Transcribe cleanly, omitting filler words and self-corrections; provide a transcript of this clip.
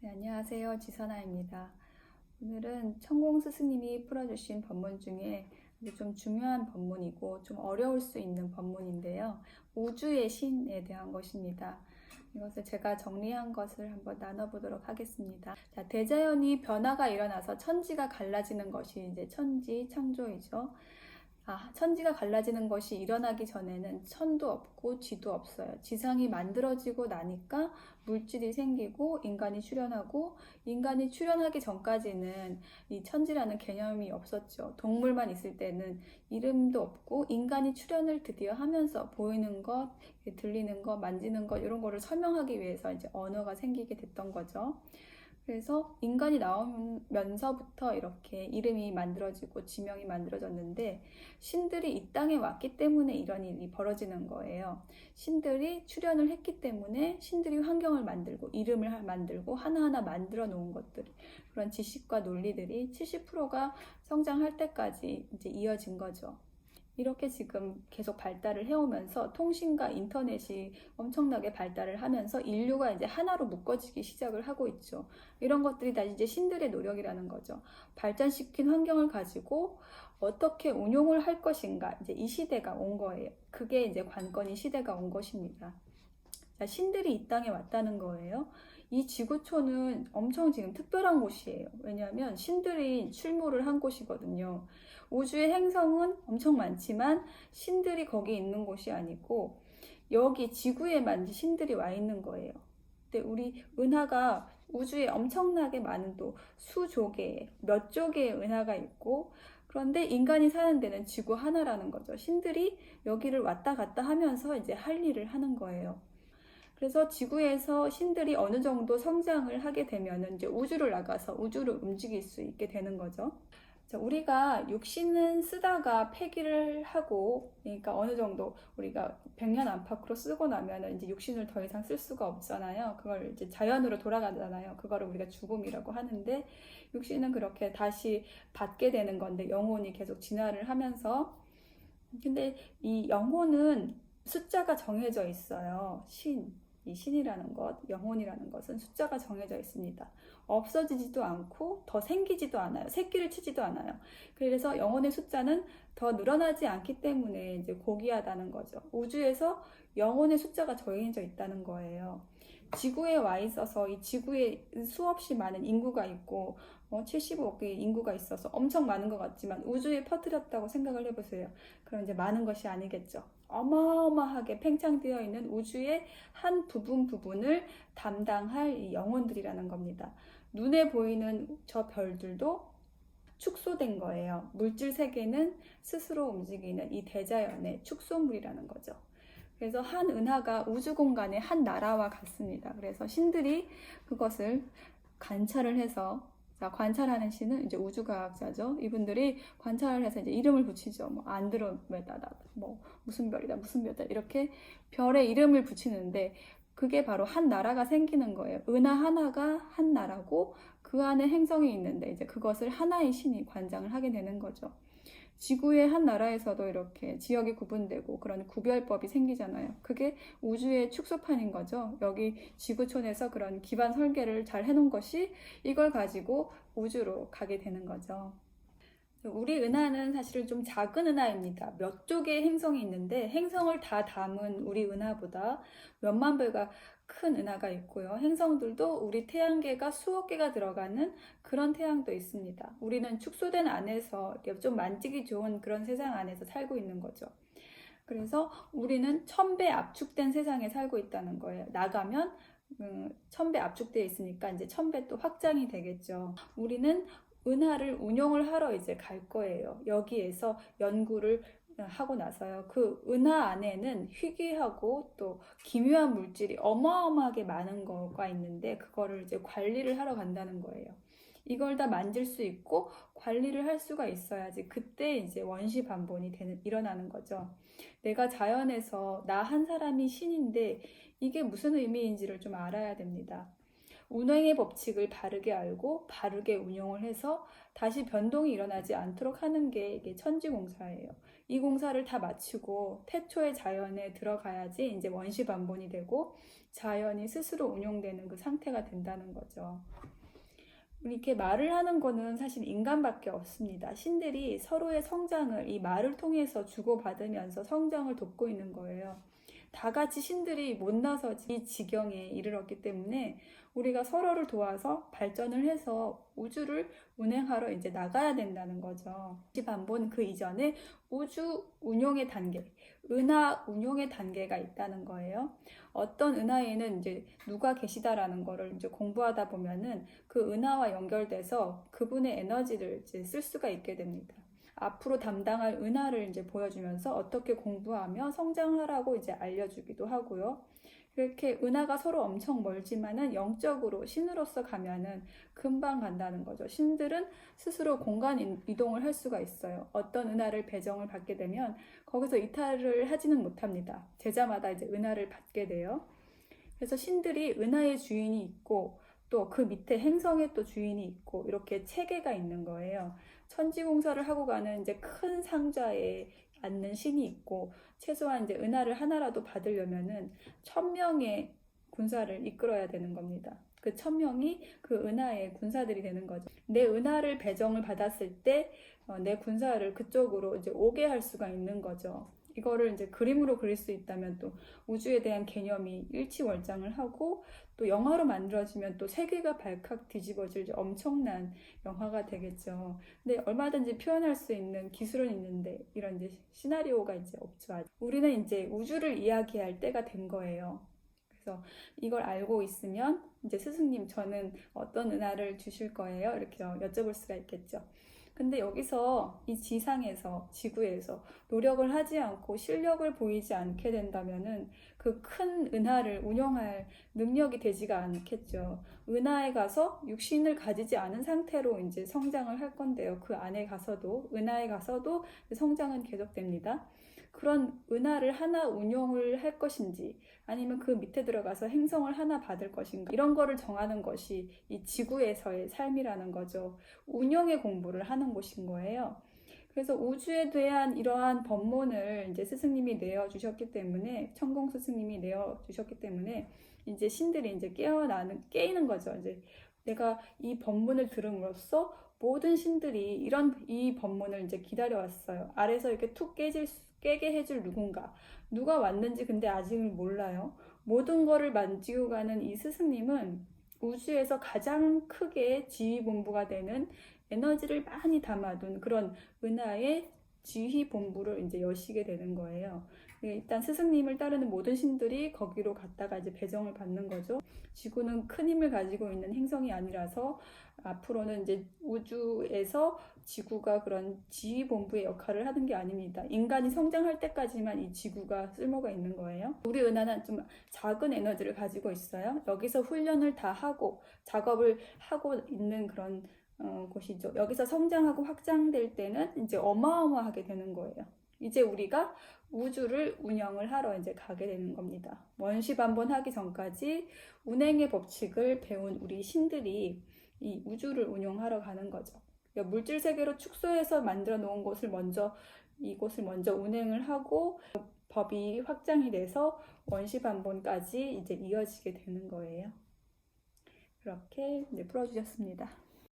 네, 안녕하세요. 지선아입니다. 오늘은 천공 스승님이 풀어주신 법문 중에 아주 좀 중요한 법문이고 좀 어려울 수 있는 법문인데요. 우주의 신에 대한 것입니다. 이것을 제가 정리한 것을 한번 나눠보도록 하겠습니다. 자, 대자연이 변화가 일어나서 천지가 갈라지는 것이 이제 천지 창조이죠. 천지가 갈라지는 것이 일어나기 전에는 천도 없고 지도 없어요. 지상이 만들어지고 나니까 물질이 생기고 인간이 출현하고, 인간이 출현하기 전까지는 이 천지라는 개념이 없었죠. 동물만 있을 때는 이름도 없고, 인간이 출현을 드디어 하면서 보이는 것, 들리는 것, 만지는 것 이런 거를 설명하기 위해서 이제 언어가 생기게 됐던 거죠. 그래서 인간이 나오면서부터 이렇게 이름이 만들어지고 지명이 만들어졌는데, 신들이 이 땅에 왔기 때문에 이런 일이 벌어지는 거예요. 신들이 출현을 했기 때문에 신들이 환경을 만들고 이름을 만들고 하나하나 만들어 놓은 것들, 그런 지식과 논리들이 70%가 성장할 때까지 이제 이어진 거죠. 이렇게 지금 계속 발달을 해오면서 통신과 인터넷이 엄청나게 발달을 하면서 인류가 이제 하나로 묶어지기 시작을 하고 있죠. 이런 것들이 다 이제 신들의 노력이라는 거죠. 발전시킨 환경을 가지고 어떻게 운용을 할 것인가, 이제 이 시대가 온 거예요. 그게 이제 관건이 시대가 온 것입니다. 자, 신들이 이 땅에 왔다는 거예요. 이 지구촌은 엄청 지금 특별한 곳이에요. 왜냐하면 신들이 출몰을 한 곳이거든요. 우주의 행성은 엄청 많지만 신들이 거기 있는 곳이 아니고 여기 지구에만 신들이 와 있는 거예요. 근데 우리 은하가 우주에 엄청나게 많은 또 수조 개, 몇 조 개의 은하가 있고, 그런데 인간이 사는 데는 지구 하나라는 거죠. 신들이 여기를 왔다 갔다 하면서 이제 할 일을 하는 거예요. 그래서 지구에서 신들이 어느 정도 성장을 하게 되면 이제 우주를 나가서 우주를 움직일 수 있게 되는 거죠. 자, 우리가 육신은 쓰다가 폐기를 하고, 그러니까 어느 정도 우리가 100년 안팎으로 쓰고 나면 이제 육신을 더 이상 쓸 수가 없잖아요. 그걸 이제 자연으로 돌아가잖아요. 그거를 우리가 죽음이라고 하는데, 육신은 그렇게 다시 받게 되는 건데, 영혼이 계속 진화를 하면서. 근데 이 영혼은 숫자가 정해져 있어요. 이 신이라는 것, 영혼이라는 것은 숫자가 정해져 있습니다. 없어지지도 않고 더 생기지도 않아요. 새끼를 치지도 않아요. 그래서 영혼의 숫자는 더 늘어나지 않기 때문에 이제 고귀하다는 거죠. 우주에서 영혼의 숫자가 정해져 있다는 거예요. 지구에 와 있어서 이 지구에 수없이 많은 인구가 있고 75억의 인구가 있어서 엄청 많은 것 같지만 우주에 퍼뜨렸다고 생각을 해보세요. 그럼 이제 많은 것이 아니겠죠. 어마어마하게 팽창되어 있는 우주의 한 부분을 담당할 이 영혼들이라는 겁니다. 눈에 보이는 저 별들도 축소된 거예요. 물질 세계는 스스로 움직이는 이 대자연의 축소물이라는 거죠. 그래서 한 은하가 우주 공간의 한 나라와 같습니다. 그래서 신들이 그것을 관찰을 해서, 자, 관찰하는 신은 이제 우주과학자죠. 이분들이 관찰을 해서 이제 이름을 붙이죠. 뭐 안드로메다다, 뭐 무슨 별이다, 무슨 별이다, 이렇게 별에 이름을 붙이는데 그게 바로 한 나라가 생기는 거예요. 은하 하나가 한 나라고 그 안에 행성이 있는데 이제 그것을 하나의 신이 관장을 하게 되는 거죠. 지구의 한 나라에서도 이렇게 지역이 구분되고 그런 구별법이 생기잖아요. 그게 우주의 축소판인 거죠. 여기 지구촌에서 그런 기반 설계를 잘 해놓은 것이 이걸 가지고 우주로 가게 되는 거죠. 우리 은하는 사실 좀 작은 은하입니다. 몇 쪽의 행성이 있는데 행성을 다 담은 우리 은하보다 몇만 배가 큰 은하가 있고요. 행성들도 우리 태양계가 수억 개가 들어가는 그런 태양도 있습니다. 우리는 축소된 안에서 좀 만지기 좋은 그런 세상 안에서 살고 있는 거죠. 그래서 우리는 1000배 압축된 세상에 살고 있다는 거예요. 나가면 1000배 압축되어 있으니까 이제 1000배 또 확장이 되겠죠. 우리는 은하를 운용을 하러 이제 갈 거예요. 여기에서 연구를 하고 나서요. 그 은하 안에는 희귀하고 또 기묘한 물질이 어마어마하게 많은 거가 있는데 그거를 이제 관리를 하러 간다는 거예요. 이걸 다 만질 수 있고 관리를 할 수가 있어야지 그때 이제 원시 반본이 일어나는 거죠. 내가 자연에서 나 한 사람이 신인데 이게 무슨 의미인지를 좀 알아야 됩니다. 운행의 법칙을 바르게 알고 바르게 운용을 해서 다시 변동이 일어나지 않도록 하는 게 이게 천지공사예요. 이 공사를 다 마치고 태초의 자연에 들어가야지 이제 원시반본이 되고 자연이 스스로 운용되는 그 상태가 된다는 거죠. 이렇게 말을 하는 거는 사실 인간밖에 없습니다. 신들이 서로의 성장을 이 말을 통해서 주고받으면서 성장을 돕고 있는 거예요. 다 같이 신들이 못나서 이 지경에 이르렀기 때문에 우리가 서로를 도와서 발전을 해서 우주를 운행하러 이제 나가야 된다는 거죠. 반본 그 이전에 우주 운용의 단계, 은하 운용의 단계가 있다는 거예요. 어떤 은하에는 이제 누가 계시다라는 거를 이제 공부하다 보면은 그 은하와 연결돼서 그분의 에너지를 이제 쓸 수가 있게 됩니다. 앞으로 담당할 은하를 이제 보여주면서 어떻게 공부하며 성장하라고 이제 알려주기도 하고요. 이렇게 은하가 서로 엄청 멀지만은 영적으로 신으로서 가면은 금방 간다는 거죠. 신들은 스스로 공간 이동을 할 수가 있어요. 어떤 은하를 배정을 받게 되면 거기서 이탈을 하지는 못합니다. 제자마다 이제 은하를 받게 돼요. 그래서 신들이 은하의 주인이 있고 또 그 밑에 행성의 또 주인이 있고 이렇게 체계가 있는 거예요. 천지공사를 하고 가는 이제 큰 상자에 앉는 신이 있고 최소한 이제 은하를 하나라도 받으려면은 1000명의 군사를 이끌어야 되는 겁니다. 그 1000명이 그 은하의 군사들이 되는 거죠. 내 은하를 배정을 받았을 때 내 군사를 그쪽으로 이제 오게 할 수가 있는 거죠. 이거를 이제 그림으로 그릴 수 있다면 또 우주에 대한 개념이 일치월장을 하고 또 영화로 만들어지면 또 세계가 발칵 뒤집어질 엄청난 영화가 되겠죠. 근데 얼마든지 표현할 수 있는 기술은 있는데 이런 이제 시나리오가 이제 없죠. 아직. 우리는 이제 우주를 이야기할 때가 된 거예요. 그래서 이걸 알고 있으면 이제 스승님 저는 어떤 은하를 주실 거예요? 이렇게 여쭤볼 수가 있겠죠. 근데 여기서 이 지상에서 지구에서 노력을 하지 않고 실력을 보이지 않게 된다면은 그 큰 은하를 운영할 능력이 되지가 않겠죠. 은하에 가서 육신을 가지지 않은 상태로 이제 성장을 할 건데요. 그 안에 가서도 은하에 가서도 성장은 계속됩니다. 그런 은하를 하나 운용을 할 것인지 아니면 그 밑에 들어가서 행성을 하나 받을 것인가 이런 거를 정하는 것이 이 지구에서의 삶이라는 거죠. 운영의 공부를 하는 곳인 거예요. 그래서 우주에 대한 이러한 법문을 이제 스승님이 내어주셨기 때문에 천공 스승님이 내어주셨기 때문에 이제 신들이 이제 깨이는 거죠. 이제 내가 이 법문을 들음으로써 모든 신들이 이 법문을 이제 기다려왔어요. 아래서 이렇게 툭 깨게 해줄 누가 왔는지 근데 아직은 몰라요. 모든 거를 만지고 가는 이 스승님은 우주에서 가장 크게 지휘본부가 되는 에너지를 많이 담아둔 그런 은하의 지휘본부를 이제 여시게 되는 거예요. 일단 스승님을 따르는 모든 신들이 거기로 갔다가 이제 배정을 받는 거죠. 지구는 큰 힘을 가지고 있는 행성이 아니라서 앞으로는 이제 우주에서 지구가 그런 지휘본부의 역할을 하는 게 아닙니다. 인간이 성장할 때까지만 이 지구가 쓸모가 있는 거예요. 우리 은하는 좀 작은 에너지를 가지고 있어요. 여기서 훈련을 다 하고 작업을 하고 있는 그런 곳이죠. 여기서 성장하고 확장될 때는 이제 어마어마하게 되는 거예요. 이제 우리가 우주를 운영을 하러 이제 가게 되는 겁니다. 원시반본하기 전까지 운행의 법칙을 배운 우리 신들이 이 우주를 운용하러 가는 거죠. 그러니까 물질 세계로 축소해서 만들어 놓은 이곳을 먼저 운행을 하고 법이 확장이 돼서 원시반본까지 이제 이어지게 되는 거예요. 그렇게 이제 풀어주셨습니다.